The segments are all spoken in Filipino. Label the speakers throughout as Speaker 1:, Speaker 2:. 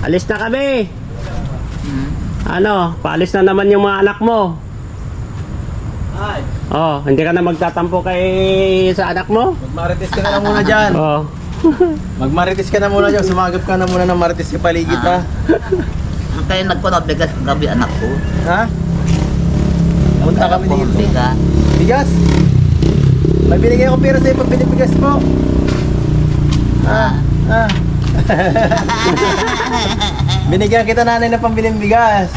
Speaker 1: Alis na kami. Ano, paalis na naman yung mga anak mo.
Speaker 2: Ay,
Speaker 1: Oh, hindi ka na magtatampo kay sa anak mo?
Speaker 2: magmarites ka na lang muna dyan.
Speaker 1: Oh.
Speaker 2: Magmarites ka na muna dyan. Sumagap ka na muna ng marites sa paligid ha.
Speaker 3: Kaya nagpunod bigas gabi anak ko.
Speaker 2: Ha? Punta kami dito.
Speaker 3: Bigas.
Speaker 2: Bigas? May binigay akong pera sa'yo pag binibigas mo.
Speaker 3: Ah.
Speaker 2: Ah. Binigyan kita nanay ng pambiling bigas.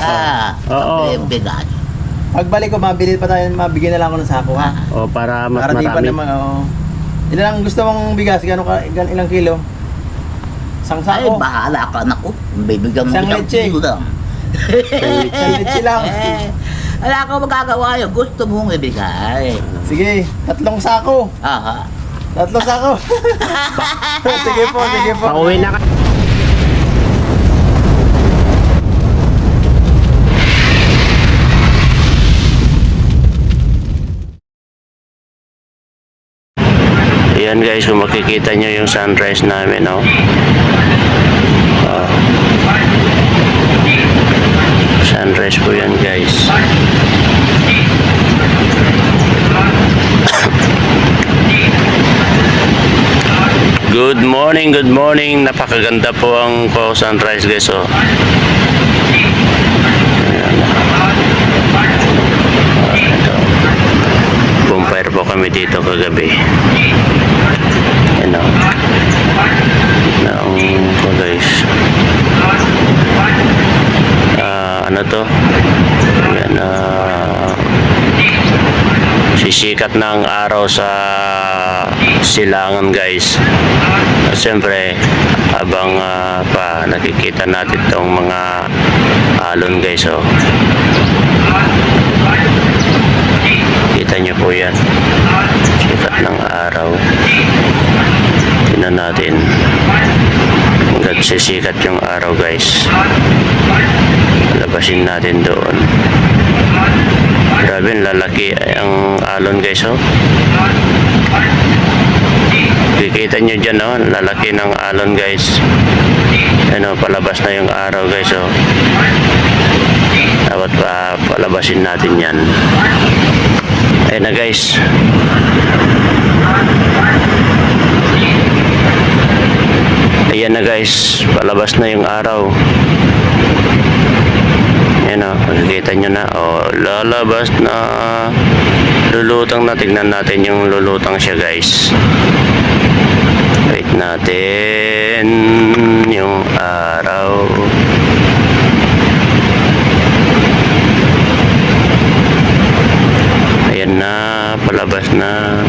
Speaker 1: Oo.
Speaker 3: Bigas.
Speaker 2: Pagbalik ko, mabili pa tayo, mabigyan na lang ako ng sako ha.
Speaker 1: Oh, para mas
Speaker 2: Para di pa
Speaker 1: marami.
Speaker 2: naman, oo. Ilan ang gusto mong bigas? Ilang kilo? Isang
Speaker 3: Ay,
Speaker 2: sako?
Speaker 3: bahala ka anak ko. Bibigyan mo
Speaker 2: Isang leche.
Speaker 3: kilo lang.
Speaker 2: Isang leche lang.
Speaker 3: Wala ka magagawa yun. Gusto mong ibigay.
Speaker 2: Sige, 3 sako.
Speaker 3: Aha.
Speaker 2: 3 sako. Sige po, sige po.
Speaker 1: Pauwi na ka. Ayan guys, kung makikita nyo yung sunrise namin, no? Sunrise po yan guys. Good morning, good morning. Napakaganda po ang sunrise guys, oh. Ayan. Ito. Bonfire po kami dito kagabi. Ayan, oh. Naong po guys. Ano to? Ayan, sisikat ng araw sa silangan guys. At siyempre habang pa nakikita natin itong mga alon guys, oh. Kita nyo po yan, sikat ng araw. Tingnan natin hanggang sisikat yung araw guys. Labasin natin doon. Grabe, lalaki ang alon guys, oh. Kikita nyo dyan, oh, lalaki ng alon guys. Ano, palabas na yung araw guys, oh. Dapat pa palabasin natin yan. Ayun na guys. Ayan na guys, palabas na yung araw. Ayan, o, makikita nyo na, o, lalabas na. Lulutang na, tignan natin yung lulutang siya guys. Wait natin yung araw. Ayan na, palabas na.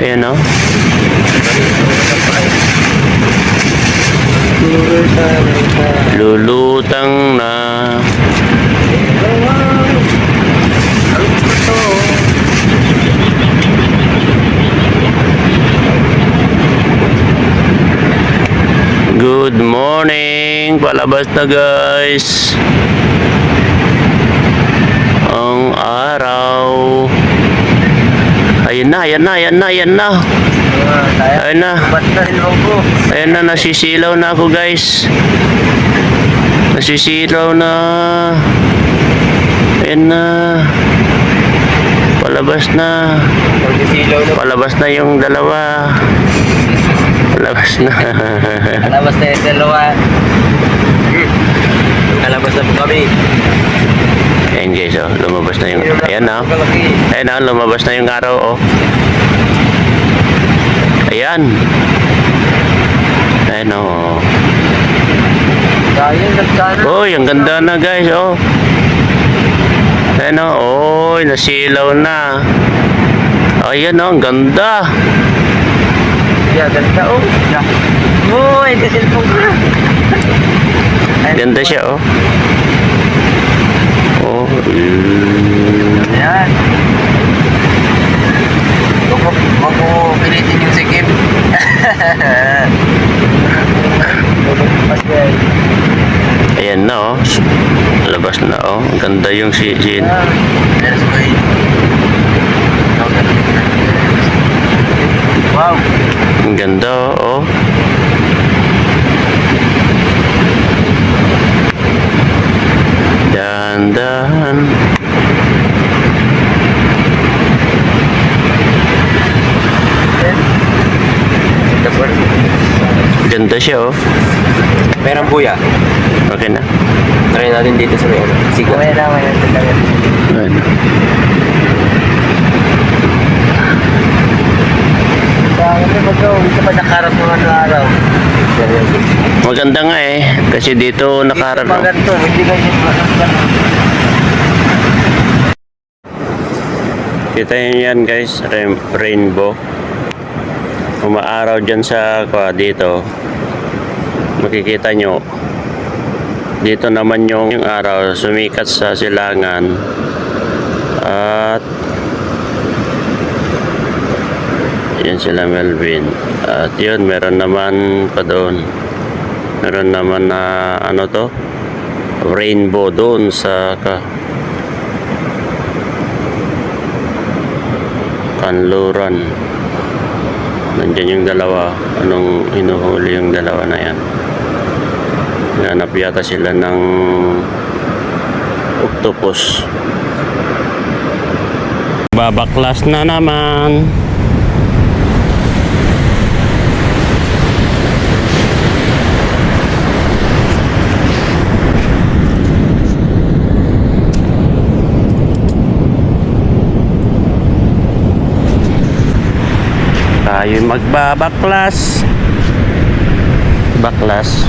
Speaker 1: Ayan, o. Lulutang na. Good morning. Palabas na guys ang araw. Ayan na, ayan na, ayan na, ayan na. Ayan na. Ayan na, nasisilaw na ako guys. Nasisilaw na. Ayan na. Palabas na. Palabas na yung dalawa. Palabas na.
Speaker 3: Palabas na yung dalawa.
Speaker 2: Kalabas na po kami.
Speaker 1: Ayan guys, oh, lumabas na yung, ayan na, ayan na, lumabas na yung araw, oh. Ayan. Ayan, oh. Uy, ang ganda na guys, oh. Ayan, oh, uy, nasilaw na. Ayan, oh, ang ganda.
Speaker 3: Yeah, ganda oh. Uy, kasilpong ka.
Speaker 1: Ganda siya, oh. Oh,
Speaker 3: Ayan. Huwag mo pilitin yung sikip.
Speaker 1: ayan na, oh. Labas na, oh. Ang ganda yung si Jean.
Speaker 3: That's great.
Speaker 1: Maganda siya, oh.
Speaker 4: Merang buya.
Speaker 1: Okay na.
Speaker 4: Try natin dito sa may ano. Siga.
Speaker 2: Okay na, may talaga.
Speaker 1: Ayan.
Speaker 2: Sa akin na mag-go, hindi pa nakarap ng ano araw.
Speaker 1: Maganda nga eh. Kasi dito nakaharap.
Speaker 2: Pag ganito, hindi ganyan.
Speaker 1: Kita nyo yan guys, rainbow. Umaaraw dyan sa dito. Makikita nyo. Dito naman yung araw sumikat sa silangan. At yan sila Melvin. At yun, meron naman pa doon. Meron naman na ano to? Rainbow doon sa Kanluran. Nandiyan yung dalawa. Anong hinuhuli yung dalawa na yan? Hanap yata sila ng octopus. Babaklas na naman. Tayo magbabaklas. Baklas.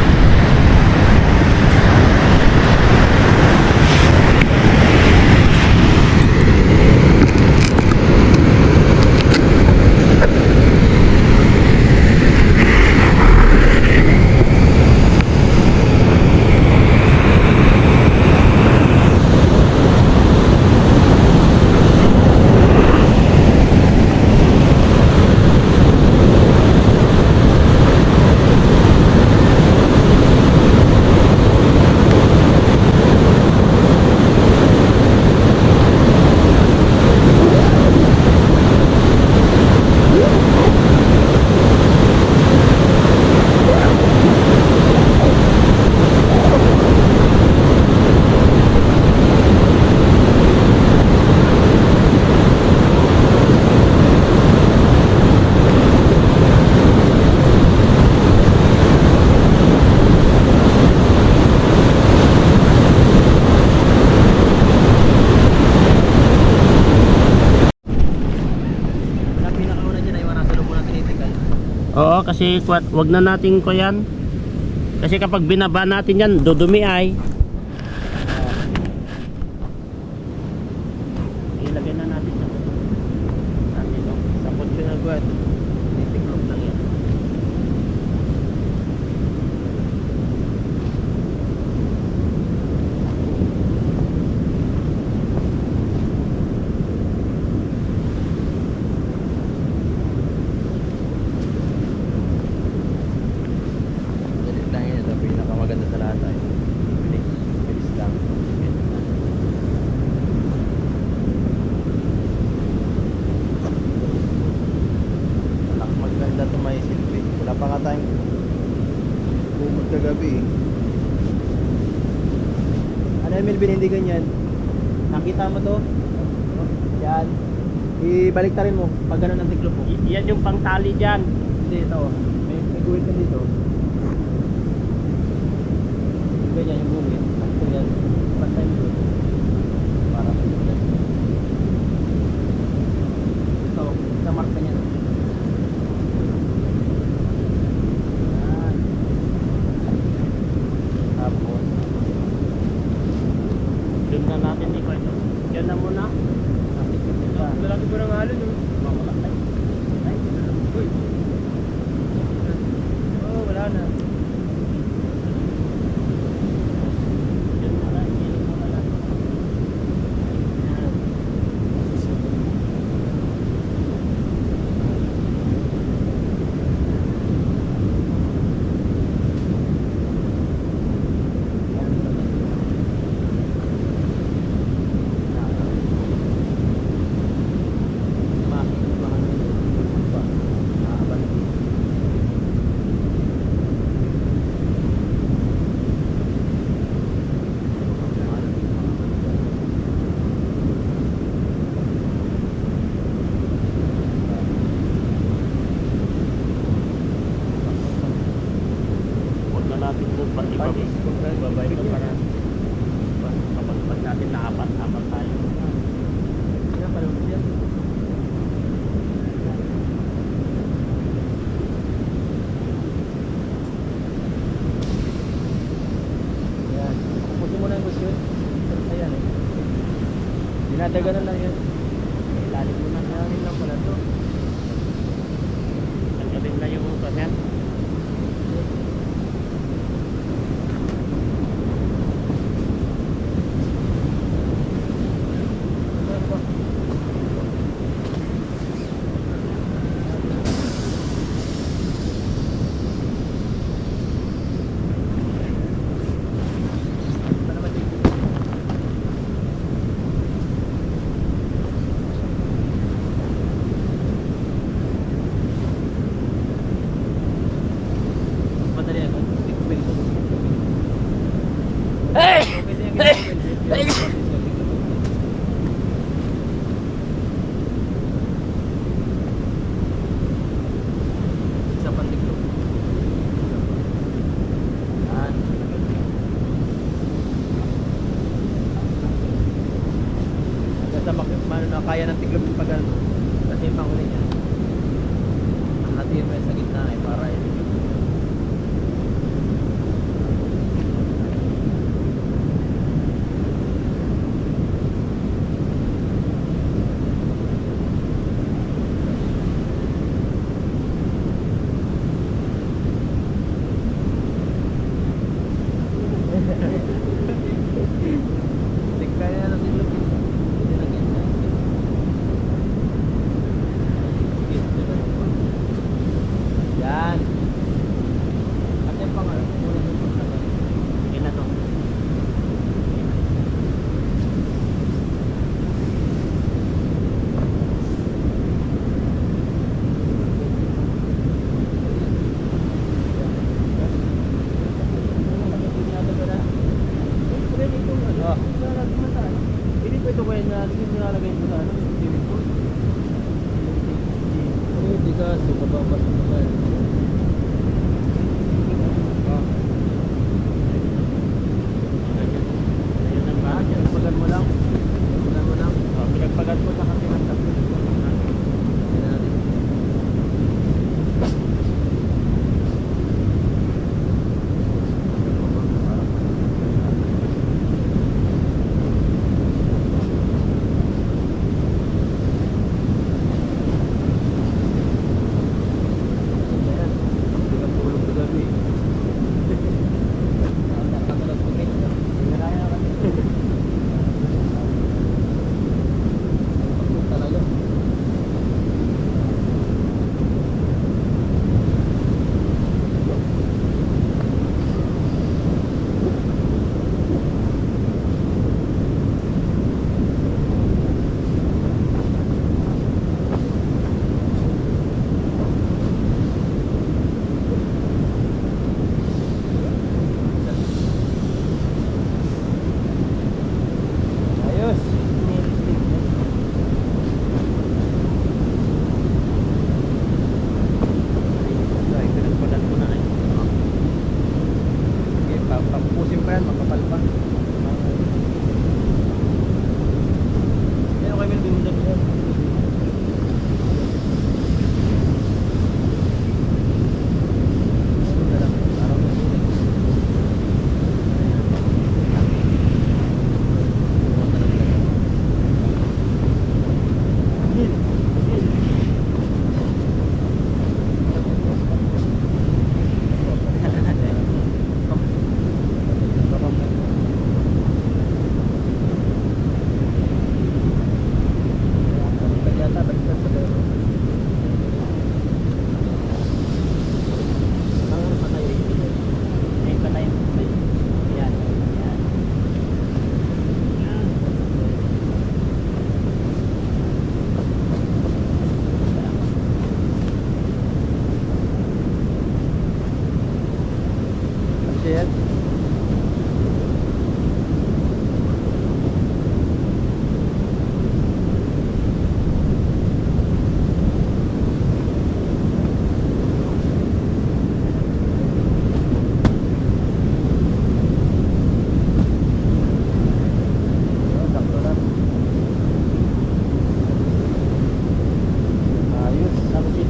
Speaker 1: Oo, kasi wag na natin ko yan. Kasi kapag binaba natin yan, dudumi ay. Ilagay na natin sa
Speaker 2: Sapot ko na buwan. Titiklop lang yan. Galit lang yun. Ito pinakamaganda sa lahat ay. Bilis. Bilis lang. Maganda ito may silbi. Wala pa nga tayong bumod kagabi eh. Ano yung Melvin, hindi ganyan. Nakita mo to? Yan. Ibalik ta rin mo pag gano'n ang tiklop mo.
Speaker 1: Yan yung pangtali dyan.
Speaker 2: Hindi, ito. May guhit ka dito. Ganyan yung guhit. Ito yan. Pantay mo doon. Para sa ito. Ito, sa mark ka niya. Yan. Tapos,
Speaker 1: Doon na natin ito. Yan na muna.
Speaker 2: nakikip nila.
Speaker 4: Malaki po ng halo, no?
Speaker 2: Mamalakay. Ay,
Speaker 4: Uy. Oh, wala na.
Speaker 1: Yan na lang. Yan na lang. Babay ko para kapag natin na apat tayo.
Speaker 2: Yan, palunod yan. Yan. Pupusin mo na yung gusto yun. Ayan eh. Dinadaganan lang yun. Ilalim mo na. Ilalim lang pala to.
Speaker 1: Nagkatin na yung utas yan.
Speaker 2: Madali ako. Tigpil ko. Pwede yung ginagawa. Isa pang tiglo. Yan. Hanggang sa mano na kaya ng tiglop yung pag ano. Kasi yung panghuli niya. Ang hatiin mo yan sa gitna eh para yun. Tignan na ng tiglop. Hindi na ganyan. Yan. At yung pangalan, muna yung pangalan.
Speaker 1: Sige na to.
Speaker 2: Hindi ko ito kaya nilalagay mo sa ano, swimming pool. Hindi ka, sumababas mo naman.
Speaker 1: Ayun ang
Speaker 2: Ah, pinagpagan mo lang. Pinagpagan mo lang.
Speaker 1: pinagpagan ko sa katinatap.
Speaker 2: Yan natin.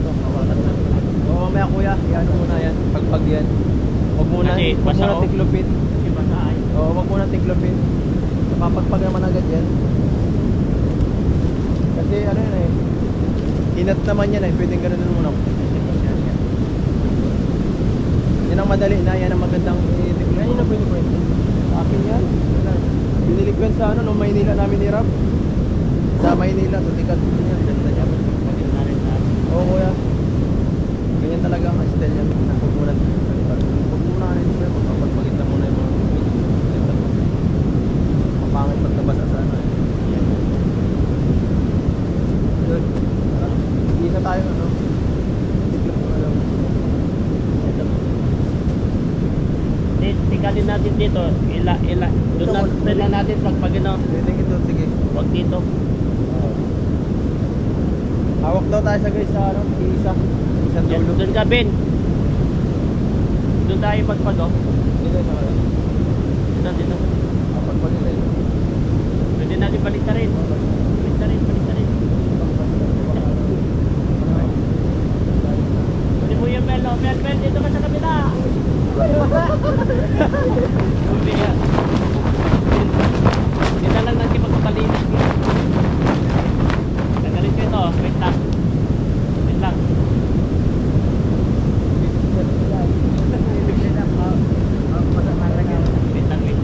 Speaker 2: ano, hawakan na. Oo, mamaya kuya, ano muna yan, pagpag yan. Huwag muna,
Speaker 1: Kasi
Speaker 2: huwag
Speaker 1: basa,
Speaker 2: muna
Speaker 1: oh.
Speaker 2: tiklopin.
Speaker 1: Kasi basa ay.
Speaker 2: Oo, huwag muna tiklopin. Napapagpag naman agad yan. Kasi ano yun eh, hinat naman yan eh, pwedeng ganun muna. Yan ang madali na, yan ang magandang i-tiklop. Yan na pwede. Sa akin yan. Binili ko yan sa ano, nung Maynila namin hirap. Sa Maynila, sa tikat. Yan, ganda niya. Oo kuya. Ganyan talaga ang style yan. Huwag muna. Huwag muna rin siya. Pagpagpagit na muna yung mga mapangit pagkabasa sa ano. Good. Isa tayo ano. Tiklop mo na lang.
Speaker 1: Tigalin natin dito. Doon na natin pagpagin no.
Speaker 2: Sige, ito. Sige.
Speaker 1: Huwag dito.
Speaker 2: Hawak daw tayo sa guys sa ano. Isang
Speaker 1: Yan,
Speaker 2: dulo.
Speaker 1: doon ka, Ben. Doon tayo pagpag, oh.
Speaker 2: Dito sa ano.
Speaker 1: Dito.
Speaker 2: Pagpagit tayo.
Speaker 1: Pwede natin balik na rin. Balik na rin. Pwede mo yung Mel, oh. Mel, dito ka sa kabila. Sabi yan. Hindi na lang natin magpapalinis. Tanggalin ko ito, wait lang. Wait lang. Wait lang, wait.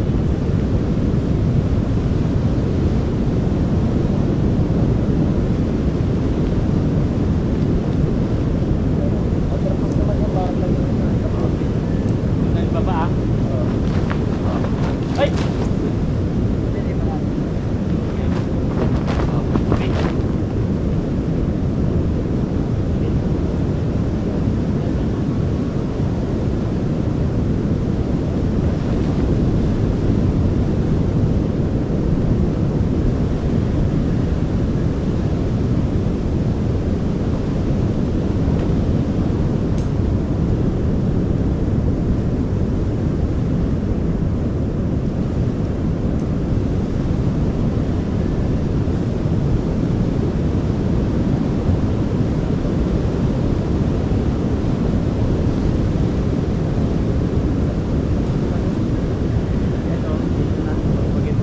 Speaker 1: Ang baba, ah. Ay! Okay.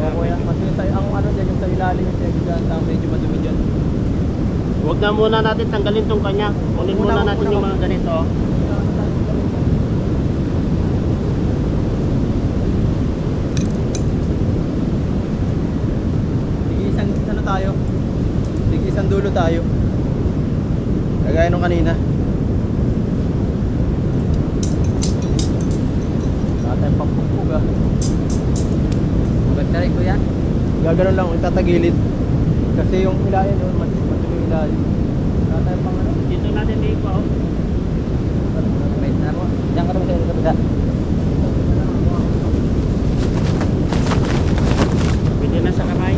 Speaker 2: Oo kuya. Kasi sa ang ano dyan, yung sa ilalim yung pinagdaan lang, medyo madumi dyan.
Speaker 1: Huwag na muna natin tanggalin tong kanya. Kunin muna natin yung mga ganito.
Speaker 2: Sige, isang ano tayo. Sige, isang dulo tayo. Kagaya nung kanina. Wala tayong pampupug ah.
Speaker 3: Maganda rin kuya.
Speaker 2: Gaganon lang, itatagilid. Kasi yung ilalim yun, matulog yung ilalim. Wala tayong pang ano.
Speaker 1: Dito natin lipo, oh.
Speaker 3: Wait na po. Diyan ka naman sa kabila.
Speaker 1: Pwede na sa kamay.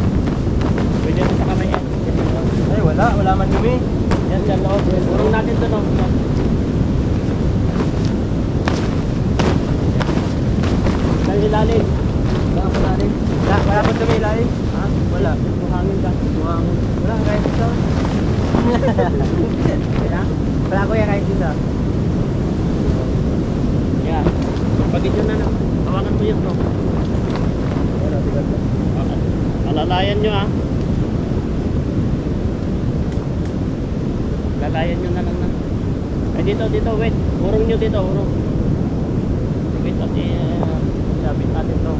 Speaker 1: Pwede na sa kamay yan.
Speaker 2: Ay, wala man dumi.
Speaker 1: Yan, dyan loob. Urong natin doon, oh. Sa ilalim.
Speaker 2: Wala pa natin. Wala pa dumi ilalim. Ha? Wala.
Speaker 1: Buhangin ka.
Speaker 2: Buhangin. Wala, kahit isa. Wala kuya, kahit isa.
Speaker 1: Yan. Pagpagin nyo na lang. Tawagan mo yun, bro.
Speaker 2: Wala, tigat lang.
Speaker 1: Alalayan nyo, ah. Lalayan nyo na lang na. Ay, dito, wait. Urong nyo dito, urong. Wait, at sabit natin to.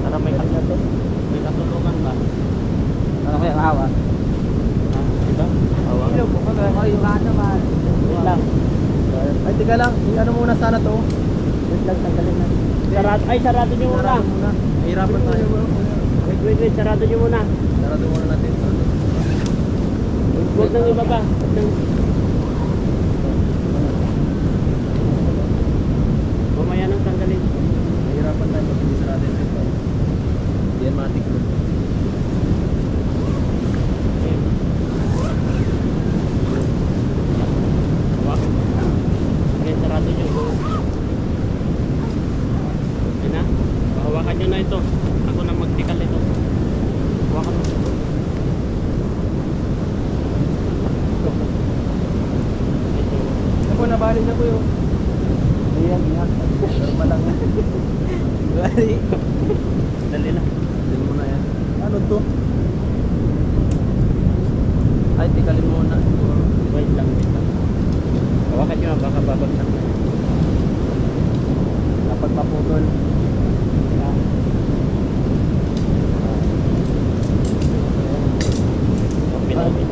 Speaker 1: Para may katulungan ba?
Speaker 3: Ano kuya, mahawa?
Speaker 1: Ah, diba? Hawakan.
Speaker 3: Ilaw po ka. Ay, yung ano man.
Speaker 1: Wait lang.
Speaker 2: Ay, tiga lang. Ano muna sana to?
Speaker 1: Wait lang, tanggalin na. Sarado nyo muna.
Speaker 2: Sarado muna. Nahirapan tayo.
Speaker 1: Wait, sarado nyo muna.
Speaker 2: Sarado muna natin.
Speaker 1: Huwag nang ibaba. Huwag nang... Mamaya nang tanggalin.
Speaker 2: Nahirapan tayo pag hindi sarado ito. Yan matik mo.
Speaker 1: Ayun. Hawak. Okay, sarado nyo. Yan na. Hawakan nyo na ito. Ako na magtikal ito. Hawakan mo.
Speaker 2: nabali na ko yun. Iyan, iyan. Normal lang. Bali.
Speaker 3: Dali na.
Speaker 2: Dali mo na yan. Ano to? Ay, tikalin muna.
Speaker 3: Wait lang. Hawakan nyo, baka babagsak na.
Speaker 2: Dapat maputol.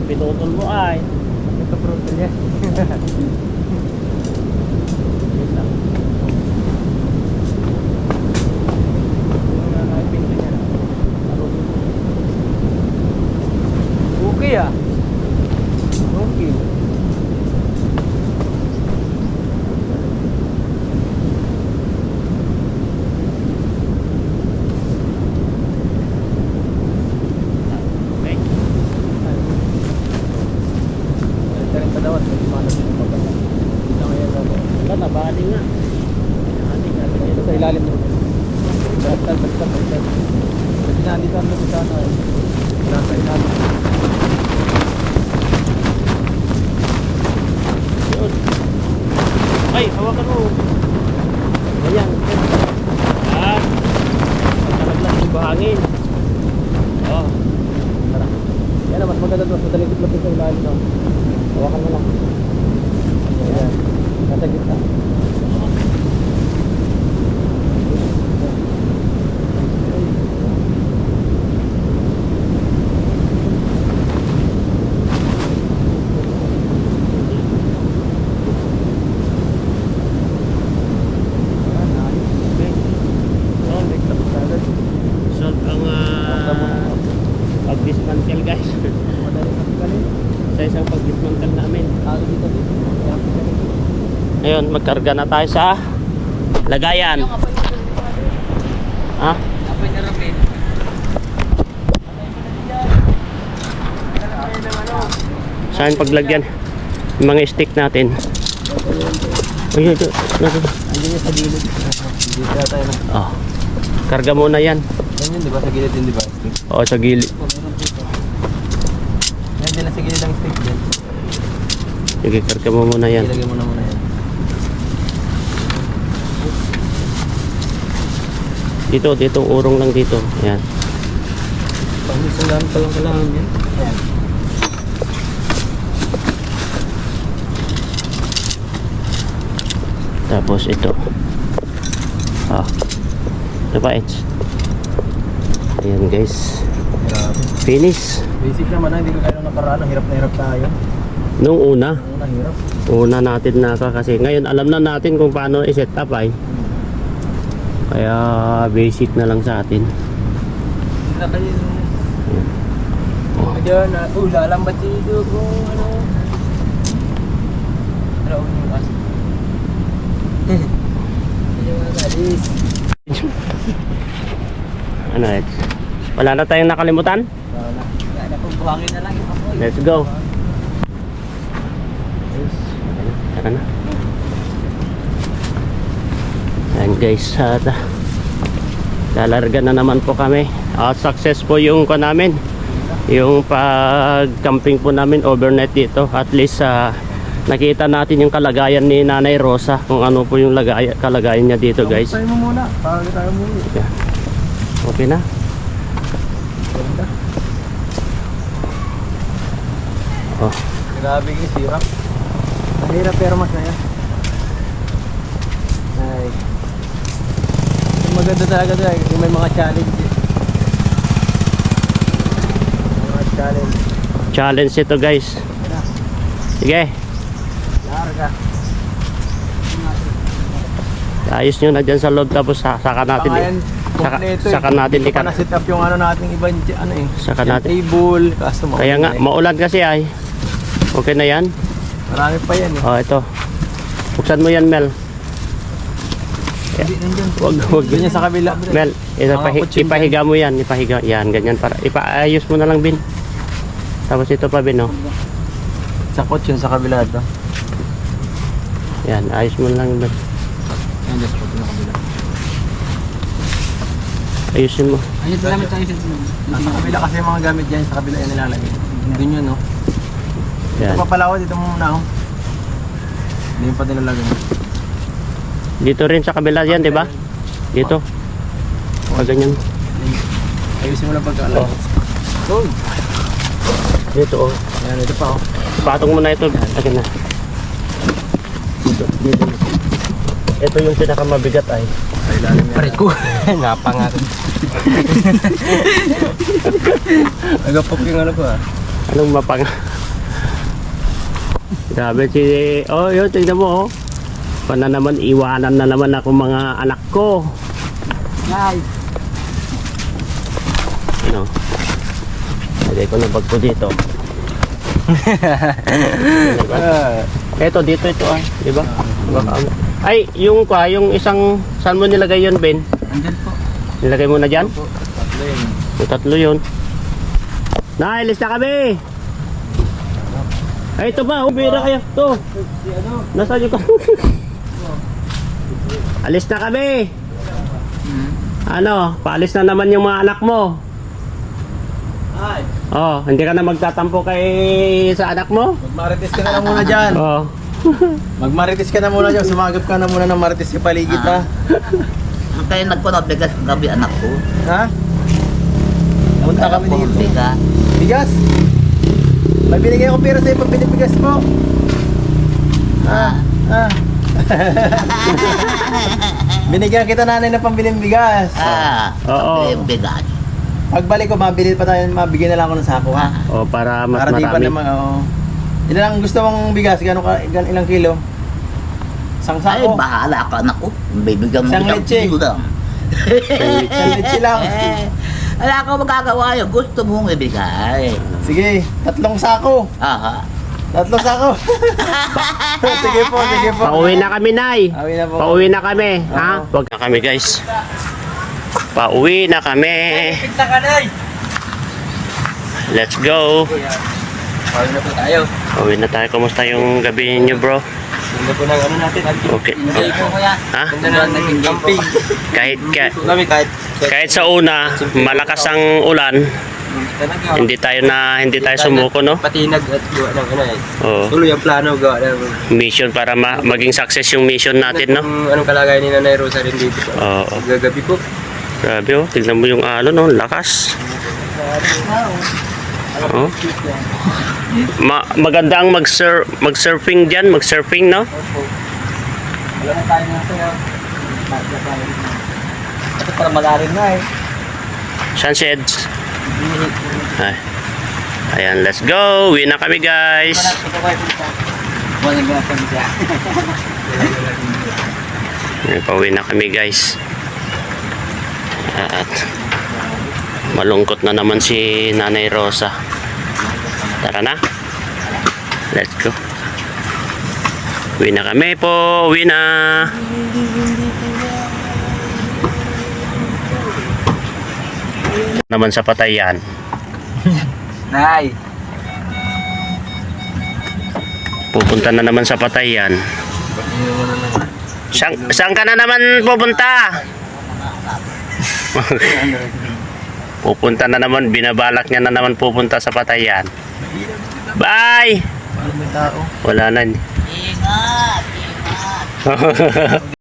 Speaker 3: Pinutol mo ay.
Speaker 2: Ito putol yan. Wait lang. Okay ah. Okay.
Speaker 3: Okay.
Speaker 2: Balik-balik pa daw at may lumalas yung mababa. Dito ngayon daw.
Speaker 3: Wala, nabali nga.
Speaker 2: Ito sa ilalim mo. Baliktad. Kasi nandito ang lupi sa ano eh. Nasa ilalim.
Speaker 3: Yun. Ay, hawakan mo. Ayan. Ah. Pagkalaglas yung bahangin. Oh.
Speaker 2: Tara. Yan na, mas maganda doon. Madaling-lapit sa ilalim daw. Hawakan mo lang. Ayan. Nasa gitna.
Speaker 3: Solve ang pag-dismantle guys. Sa isang pag-dismantle namin. Ayun, magkarga na tayo sa lagayan. Ha? Saan paglagyan? Yung mga stick natin. Ayun, ito.
Speaker 2: Andiyan yung sa gilid. Dito na tayo na.
Speaker 3: Oh. Karga muna yan.
Speaker 2: Yan yun, di ba? Sa gilid yun, di ba? Stick.
Speaker 3: Oo, sa gilid.
Speaker 2: Yan din na sa gilid ang stick din.
Speaker 3: Sige, karga mo muna yan.
Speaker 2: Ilagay mo na muna yan.
Speaker 3: Dito, urong lang dito. Ayan.
Speaker 2: Isang gamit pa lang kailangan yan. Ayan.
Speaker 3: Tapos ito. Ah. Ito pa, Eds. Ayan guys.
Speaker 2: Grabe.
Speaker 3: Finish.
Speaker 2: Basic naman na, hindi ko kaya nung nakaraan. Ang hirap na hirap tayo.
Speaker 3: Nung una.
Speaker 2: Ang hirap.
Speaker 3: Una natin naka kasi ngayon alam na natin kung paano i-set up ay. Kaya basic na lang sa atin.
Speaker 2: Hindi na kayo. Diyan na. Lalambat dito kung ano. Ano yung kasi.
Speaker 3: Ano Eds? Wala na tayong nakalimutan?
Speaker 2: Wala pong buhangin na lang yung apoy.
Speaker 3: Let's go. Tara na. Ayan guys, lalarga na naman po kami. Success po yung ko namin. Yung pag-camping po namin overnight dito. At least nakita natin yung kalagayan ni Nanay Rosa. Kung ano po yung kalagayan niya dito guys.
Speaker 2: Tayo mo muna. Para tayo muna.
Speaker 3: Yeah. Okay na.
Speaker 2: Ganda.
Speaker 3: Oh.
Speaker 2: Grabe yung sirap. Mahirap pero masaya. Ay. Yung maganda talaga doon ay yung may mga challenges. Mga challenge.
Speaker 3: Challenge ito guys. Sige.
Speaker 2: Larga.
Speaker 3: Ayos nyo na dyan sa loob tapos saka natin saka natin
Speaker 2: Hindi pa na-set up yung ano nating ibang ano eh.
Speaker 3: Saka
Speaker 2: yung
Speaker 3: natin.
Speaker 2: table. Kaso
Speaker 3: Kaya nga, maulan kasi ay. Okay na yan.
Speaker 2: marami pa yan eh.
Speaker 3: Oh, ito. Buksan mo yan, Mel.
Speaker 2: Hindi, nandyan.
Speaker 3: Wag.
Speaker 2: Doon yan sa kabila.
Speaker 3: Mel,
Speaker 2: Mga kutsin
Speaker 3: ipahiga mo yan. Ipahiga. Yan, ganyan para. Ipaayos mo na lang, Bin. Tapos ito pa, Bin, oh.
Speaker 2: Sa kotse yun sa kabila ito.
Speaker 3: Yan, ayos mo na lang, Bin.
Speaker 2: Yan, sa kotse na kabila.
Speaker 3: Ayusin mo.
Speaker 2: Ayun, gamit tayo sa kabila kasi yung mga gamit dyan sa kabila yan nilalagay. Doon yun, no?
Speaker 3: Yan.
Speaker 2: Ito papalawa dito muna, oh. Hindi pa nilalagay.
Speaker 3: Dito rin sa kabila yan, di ba? Dito. Pag ganyan.
Speaker 2: Ayusin mo lang pagkaalam. Oh.
Speaker 3: Dito, oh.
Speaker 2: Ayan, ito pa oh.
Speaker 3: Patong mo na ito. Akin na. Dito. Ito yung pinakamabigat ay.
Speaker 2: Ay, lalim yan.
Speaker 4: Pare ko. Napanga ko.
Speaker 2: Nagapok yung ano ko ah.
Speaker 3: Anong mapang... Grabe si... Oh, yun, tignan mo, oh. Pana naman, iwanan na naman ako mga anak ko.
Speaker 2: Ay.
Speaker 3: Ano? Lagay ko na bag ko dito. Eto, dito ito ah. Diba? Ay, yung isang... Saan mo nilagay yun, Ben?
Speaker 2: Andyan po.
Speaker 3: Nilagay mo na dyan?
Speaker 2: Po. Tatlo yun.
Speaker 3: Yung tatlo yun. Nailis na kami! Ay, ito ba? Bira kayo. Ito.
Speaker 2: Si ano?
Speaker 3: Nasaan yung Alis na kami. Ano? Paalis na naman yung mga anak mo.
Speaker 2: Ay.
Speaker 3: Oh, hindi ka na magtatampo kay sa anak mo?
Speaker 2: Magmarites ka na lang muna dyan.
Speaker 3: Oh.
Speaker 2: Magmarites ka na muna dyan. Sumagap ka na muna ng marites sa paligid ha.
Speaker 5: Kaya nagpunod bigas gabi anak ko.
Speaker 2: Ha? Punta kami dito.
Speaker 5: Bigas.
Speaker 2: Bigas? May binigay akong pera sa'yo pag binibigas mo. Ah. Binigyan kita nanay ng pambiling bigas.
Speaker 3: Oo.
Speaker 5: Yung bigas.
Speaker 2: Pagbalik ko, mabigyan na lang ako ng sako ha.
Speaker 3: Oh, para mas
Speaker 2: Para di pa
Speaker 3: marami.
Speaker 2: naman, oo. Ilan ang gusto mong bigas? Ilang kilo? Isang
Speaker 5: Ay,
Speaker 2: sako?
Speaker 5: bahala ka anak ko. Bibigyan mo
Speaker 2: Isang leche.
Speaker 5: kilo lang.
Speaker 2: Isang leche lang.
Speaker 5: Wala ka magagawa yun. Gusto mong ibigay.
Speaker 2: Sige, 3 sako.
Speaker 5: Aha.
Speaker 2: 3 sako. Sige po, sige po.
Speaker 3: Pauwi na kami, Nay.
Speaker 2: Pauwi na po.
Speaker 3: Pauwi na kami, ha? Wag na kami, guys. Pauwi na kami.
Speaker 4: Pizza ka na.
Speaker 3: Let's go.
Speaker 4: Pauwi na po tayo.
Speaker 3: Pauwi na tayo. Kumusta yung gabi niyo, bro?
Speaker 4: Ganda po ng ano natin.
Speaker 3: Okay.
Speaker 5: Hindi ko kuya.
Speaker 3: Ha?
Speaker 4: Ganda na naging camping.
Speaker 3: Kahit sa una, malakas ang ulan, hindi tayo sumuko, no?
Speaker 4: Patinag at gawa ng ano eh.
Speaker 3: Oo.
Speaker 4: Tuloy ang plano gawa ng
Speaker 3: Mission para maging success yung mission natin, no?
Speaker 4: Anong kalagayan ni Nanay Rosa rin dito.
Speaker 3: Oo.
Speaker 4: Gagabi po.
Speaker 3: Grabe, oh. Tignan mo yung alon, no? Lakas. Oh. Maganda ang mag-surfing dyan, mag-surfing, no?
Speaker 2: Wala na tayo na ito. Ito para malalim na eh.
Speaker 3: Sunsets. Ay. Ayan, let's go. Uwi na kami, guys.
Speaker 5: Wala nga pa niya.
Speaker 3: Ayan, pauwi na kami, guys. At malungkot na naman si Nanay Rosa. Tara na. Let's go. Uwi na kami po. Uwi na. Naman sa Patayan.
Speaker 5: Nay.
Speaker 3: Pupunta na naman sa Patayan. Saan ka na naman pupunta? Pupunta na naman, binabalak niya na naman pupunta sa Patayan. Bye!
Speaker 2: Ano may tao?
Speaker 3: Wala na.
Speaker 5: Ingat. Ingat.